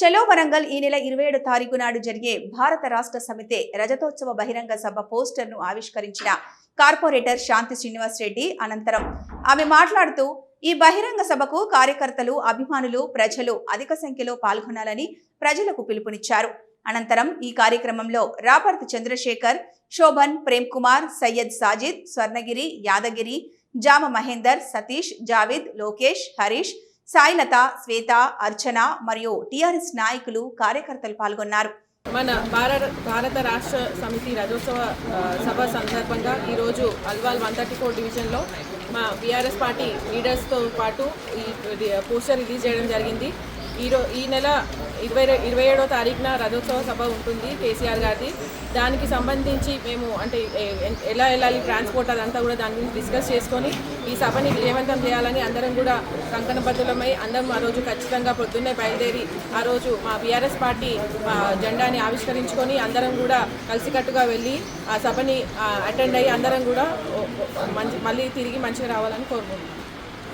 చలో వరంగల్ ఈ నెల 27 తారీఖు నాడు జరిగే భారత రాష్ట్ర సమితి రజతోత్సవ బహిరంగ సభ పోస్టర్ను ఆవిష్కరించిన కార్పొరేటర్ శాంతి శ్రీనివాస్ రెడ్డి అనంతరం ఆమె మాట్లాడుతూ ఈ బహిరంగ సభకు కార్యకర్తలు, అభిమానులు, ప్రజలు అధిక సంఖ్యలో పాల్గొనాలని ప్రజలకు పిలుపునిచ్చారు. అనంతరం ఈ కార్యక్రమంలో రాపర్తి చంద్రశేఖర్, శోభన్, ప్రేమ్ కుమార్, సయ్యద్ సాజిద్, స్వర్ణగిరి, యాదగిరి, జామ మహేందర్, సతీష్, జావేద్, లోకేష్, హరీష్, సాయిలత, శ్వేత, అర్చన మరియు టీఆర్ఎస్ నాయకులు, కార్యకర్తలు పాల్గొన్నారు. మన భారత రాష్ట్ర సమితి రజోత్సవ సభ సందర్భంగా ఈరోజు అల్వాల్ 134 డివిజన్లో మా బీఆర్ఎస్ పార్టీ లీడర్స్తో పాటు ఈ పోస్టర్ రిలీజ్ చేయడం జరిగింది. ఈ నెల 27వ తారీఖున రథోత్సవ సభ ఉంటుంది కేసీఆర్ గారిది. దానికి సంబంధించి మేము అంటే ఎలా వెళ్ళాలి, ట్రాన్స్పోర్ట్ అదంతా కూడా దాని గురించి డిస్కస్ చేసుకొని ఈ సభని విజయవంతం చేయాలని అందరం కూడా కంకణబద్ధులమై అందరం ఆ రోజు ఖచ్చితంగా పొద్దున్నే బయలుదేరి ఆ రోజు మా బీఆర్ఎస్ పార్టీ జెండాని ఆవిష్కరించుకొని అందరం కూడా కలిసికట్టుగా వెళ్ళి ఆ సభని అటెండ్ అయ్యి అందరం కూడా మళ్ళీ తిరిగి మంచిగా రావాలని కోరుకుంటున్నాం.